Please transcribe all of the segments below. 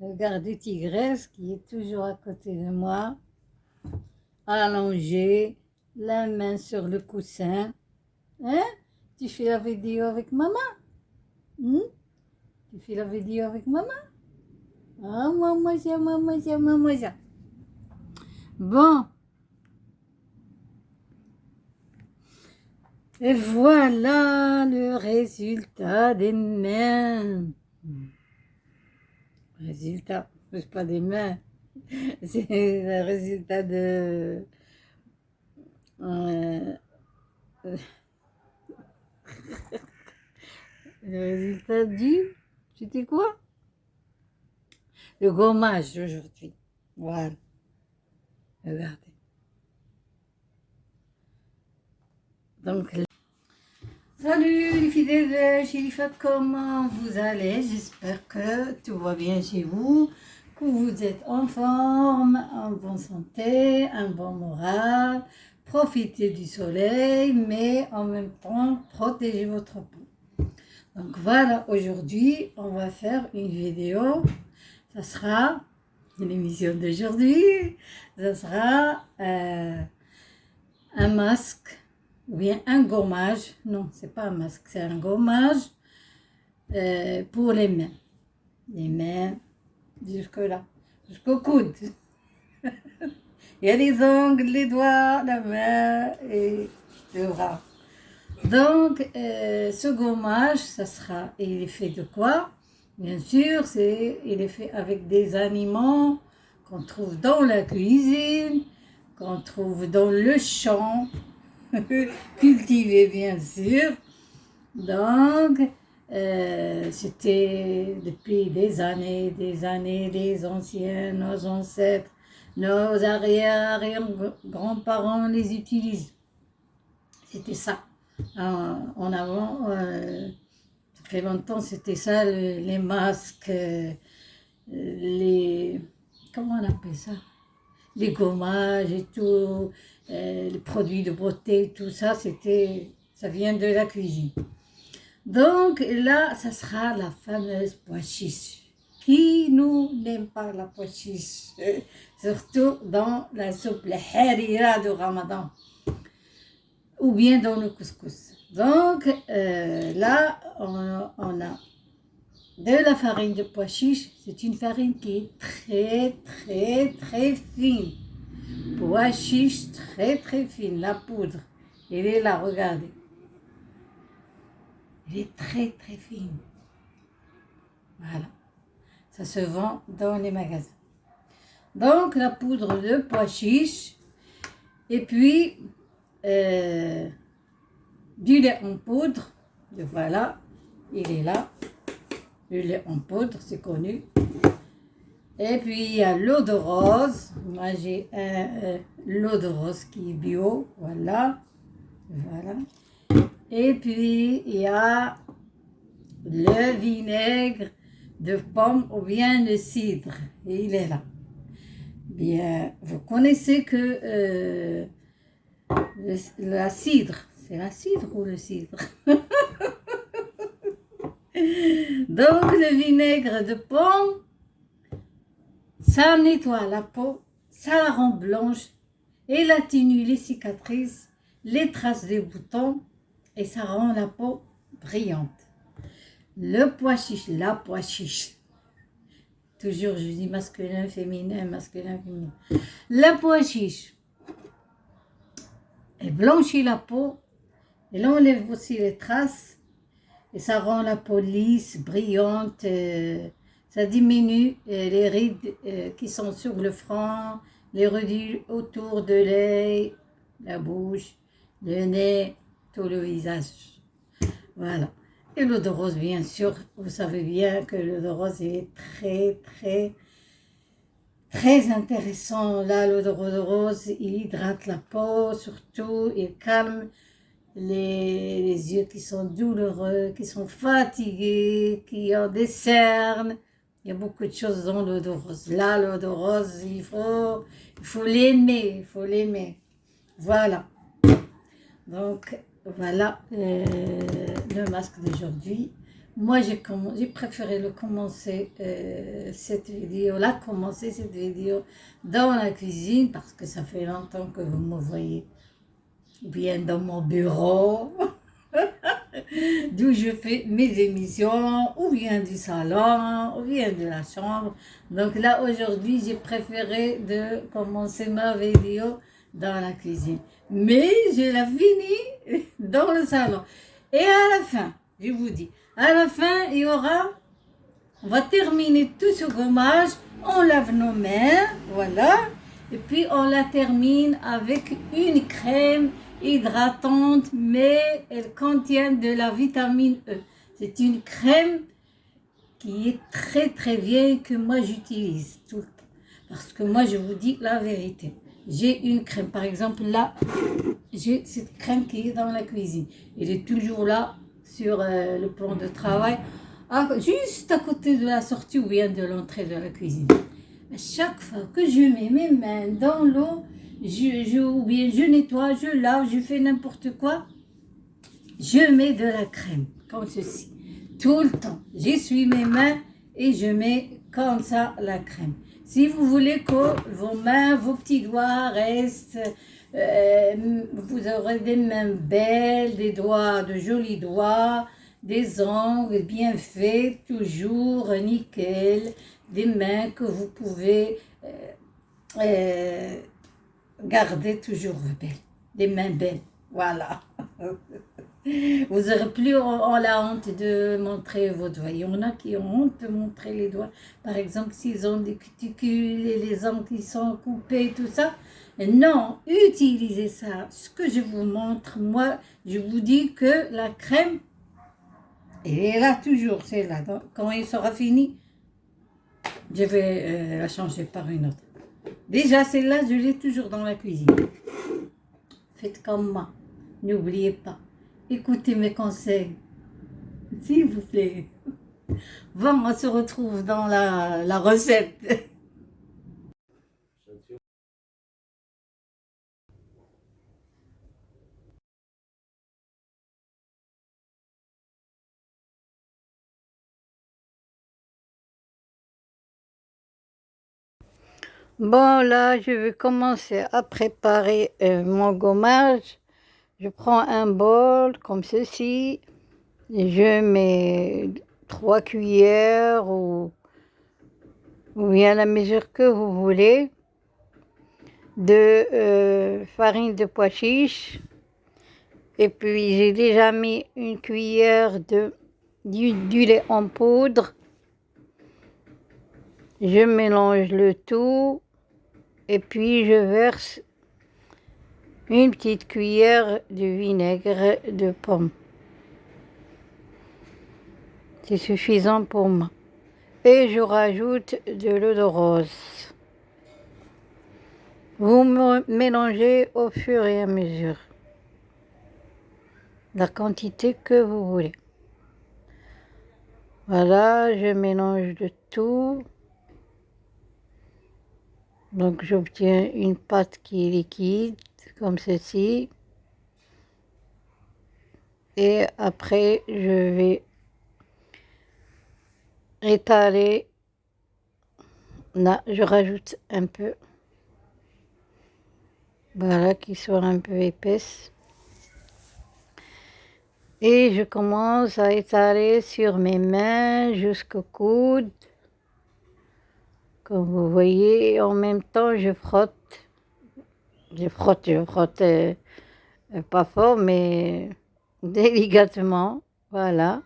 Regardez Tigresse qui est toujours à côté de moi, allongée, la main sur le coussin. Hein? Tu fais la vidéo avec maman? Hmm? Tu fais la vidéo avec maman? Ah, maman, ça, maman, ça, maman, ça. Bon. Et voilà le résultat des mains. Résultat, c'est pas des mains, c'est le résultat de... euh, le résultat du... C'était quoi? Le gommage aujourd'hui. Voilà, regardez. Donc, salut les fidèles de Chérifat, comment vous allez? J'espère que tout va bien chez vous, que vous êtes en forme, en bonne santé, un bon moral. Profitez du soleil, mais en même temps, protégez votre peau. Donc voilà, aujourd'hui, on va faire une vidéo. Ça sera l'émission d'aujourd'hui. Ça sera un masque ou bien un gommage. Non, c'est pas un masque, c'est un gommage pour les mains. Les mains jusque-là, jusqu'au coude. Il y a les ongles, les doigts, la main et le bras. Donc, ce gommage, ça sera, il est fait de quoi? Bien sûr, il est fait avec des aliments qu'on trouve dans la cuisine, qu'on trouve dans le champ, cultivés bien sûr. Donc, c'était depuis des années, les anciens, nos ancêtres, nos arrière-grands-parents les utilisent. C'était ça. En avant, ça fait longtemps, c'était ça, les masques, les... Comment on appelle ça? Les gommages et tout, les produits de beauté, tout ça, ça vient de la cuisine. Donc là, ça sera la fameuse pois chiche. Qui nous n'aime pas la pois chiche? Surtout dans la soupe, le harira de Ramadan. Ou bien dans le couscous. Donc là, on a de la farine de pois chiche. C'est une farine qui est très, très, très fine. Pois chiche très, très fine. La poudre, elle est là, regardez. Elle est très, très fine. Voilà. Ça se vend dans les magasins. Donc, la poudre de pois chiche. Et puis, du lait en poudre. Et voilà, il est là. Le lait en poudre, c'est connu. Et puis, il y a l'eau de rose. Moi, j'ai l'eau de rose qui est bio. Voilà. Voilà. Et puis, il y a le vinaigre de pomme ou bien le cidre. Et il est là. Bien, vous connaissez que la cidre, c'est la cidre ou le cidre? Donc, le vinaigre de pomme, ça nettoie la peau, ça la rend blanche, elle atténue les cicatrices, les traces des boutons et ça rend la peau brillante. Le pois chiche, la pois chiche. Toujours, je dis masculin, féminin, masculin, féminin. La pois chiche, elle blanchit la peau, elle enlève aussi les traces et ça rend la peau lisse, brillante. Ça diminue les rides qui sont sur le front, les rides autour de l'œil, la bouche, le nez, tout le visage. Voilà. Et l'eau de rose, bien sûr, vous savez bien que l'eau de rose est très, très, très intéressant. Là, l'eau de rose, il hydrate la peau, surtout, il calme les yeux qui sont douloureux, qui sont fatigués, qui ont des cernes. Il y a beaucoup de choses dans l'eau de rose. Là, l'eau de rose, il faut l'aimer, il faut l'aimer. Voilà. Donc, voilà le masque d'aujourd'hui. Moi, j'ai préféré commencer cette vidéo dans la cuisine parce que ça fait longtemps que vous me voyez bien dans mon bureau, d'où je fais mes émissions, ou bien du salon, ou bien de la chambre. Donc là, aujourd'hui, j'ai préféré de commencer ma vidéo dans la cuisine. Mais je la finis dans le salon. Et à la fin, je vous dis, à la fin, on va terminer tout ce gommage, on lave nos mains, voilà. Et puis on la termine avec une crème hydratante, mais elle contient de la vitamine E. C'est une crème qui est très très bien que moi j'utilise tout le temps. Parce que moi je vous dis la vérité. J'ai une crème, par exemple là, j'ai cette crème qui est dans la cuisine. Elle est toujours là sur le plan de travail, juste à côté de la sortie ou bien de l'entrée de la cuisine. À chaque fois que je mets mes mains dans l'eau, ou bien je nettoie, je lave, je fais n'importe quoi, je mets de la crème, comme ceci. Tout le temps, j'essuie mes mains et je mets comme ça la crème. Si vous voulez que vos mains, vos petits doigts restent, vous aurez des mains belles, des doigts, de jolis doigts, des ongles bien faits, toujours nickel, des mains que vous pouvez garder toujours belles, des mains belles, voilà. Vous n'aurez plus la honte de montrer vos doigts. Il y en a qui ont honte de montrer les doigts. Par exemple, s'ils ont des cuticules et les ongles qui sont coupés, tout ça. Non, utilisez ça. Ce que je vous montre, moi, je vous dis que la crème, elle est là toujours, c'est là. Donc, quand il sera fini, je vais la changer par une autre. Déjà, celle-là, je l'ai toujours dans la cuisine. Faites comme moi. N'oubliez pas. Écoutez mes conseils, s'il vous plaît. Bon, on se retrouve dans la recette. Bon, là, je vais commencer à préparer mon gommage. Je prends un bol comme ceci. Je mets 3 cuillères ou bien la mesure que vous voulez de farine de pois chiche. Et puis j'ai déjà mis une cuillère du lait en poudre. Je mélange le tout et puis je verse une petite cuillère de vinaigre de pomme. C'est suffisant pour moi. Et je rajoute de l'eau de rose. Vous mélangez au fur et à mesure la quantité que vous voulez. Voilà, je mélange de tout. Donc j'obtiens une pâte qui est liquide, comme ceci. Et après, je vais étaler. Là, je rajoute un peu. Voilà, qui soit un peu épaisse. Et je commence à étaler sur mes mains jusqu'au coude. Comme vous voyez, et en même temps, je frotte. Je frotte pas fort, mais délicatement. Voilà.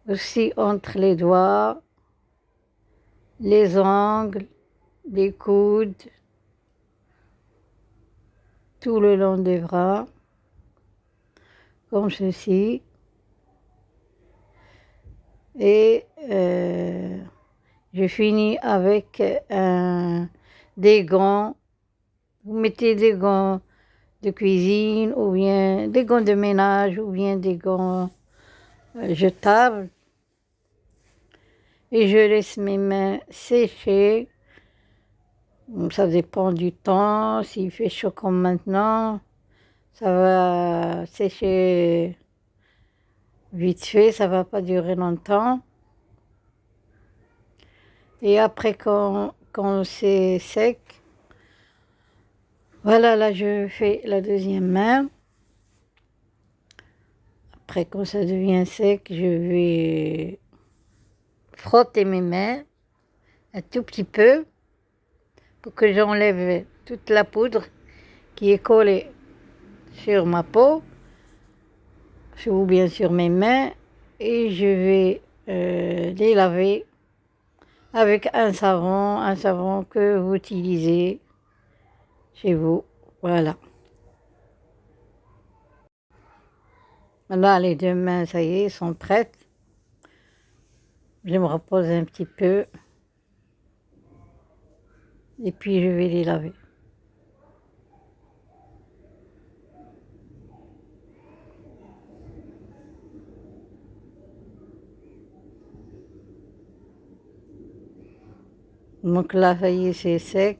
Aussi entre les doigts, les ongles, les coudes, tout le long des bras, comme ceci. Et je finis avec des gants. Vous mettez des gants de cuisine ou bien des gants de ménage ou bien des gants jetables. Et je laisse mes mains sécher. Ça dépend du temps. S'il fait chaud comme maintenant, ça va sécher vite fait, ça va pas durer longtemps. Et après, quand c'est sec, voilà, là, je fais la deuxième main. Après, quand ça devient sec, je vais frotter mes mains un tout petit peu pour que j'enlève toute la poudre qui est collée sur ma peau ou bien sur mes mains, et je vais les laver avec un savon que vous utilisez chez vous. Voilà. Là, les deux mains, ça y est, sont prêtes. Je me repose un petit peu et puis je vais les laver. Donc là, ça y est, c'est sec.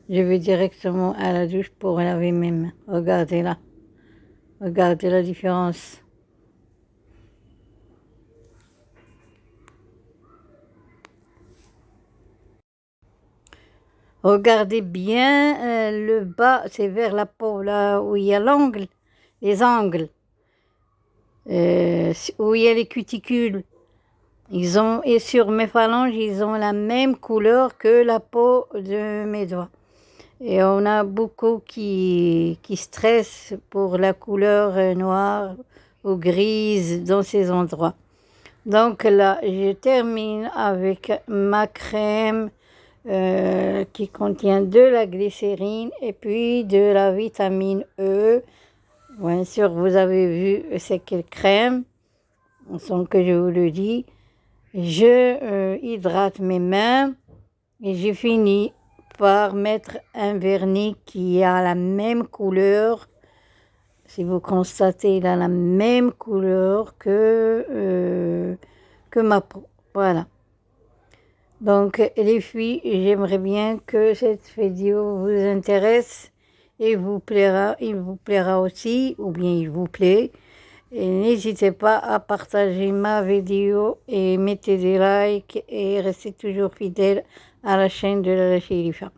Je vais directement à la douche pour laver mes mains. Regardez là. Regardez la différence. Regardez bien le bas, c'est vers la peau, là où il y a l'angle, les angles, où il y a les cuticules. Et sur mes phalanges, ils ont la même couleur que la peau de mes doigts. Et on a beaucoup qui stressent pour la couleur noire ou grise dans ces endroits. Donc là, je termine avec ma crème qui contient de la glycérine et puis de la vitamine E. Bien sûr, vous avez vu c'est quelle crème, sans que je vous le dis. Je hydrate mes mains et j'ai fini par mettre un vernis qui a la même couleur. Si vous constatez, il a la même couleur que ma peau. Voilà. Donc, les filles, j'aimerais bien que cette vidéo vous intéresse et il vous plaira aussi, ou bien il vous plaît. Et n'hésitez pas à partager ma vidéo et mettez des likes et restez toujours fidèles à la chaîne de la Chérifa.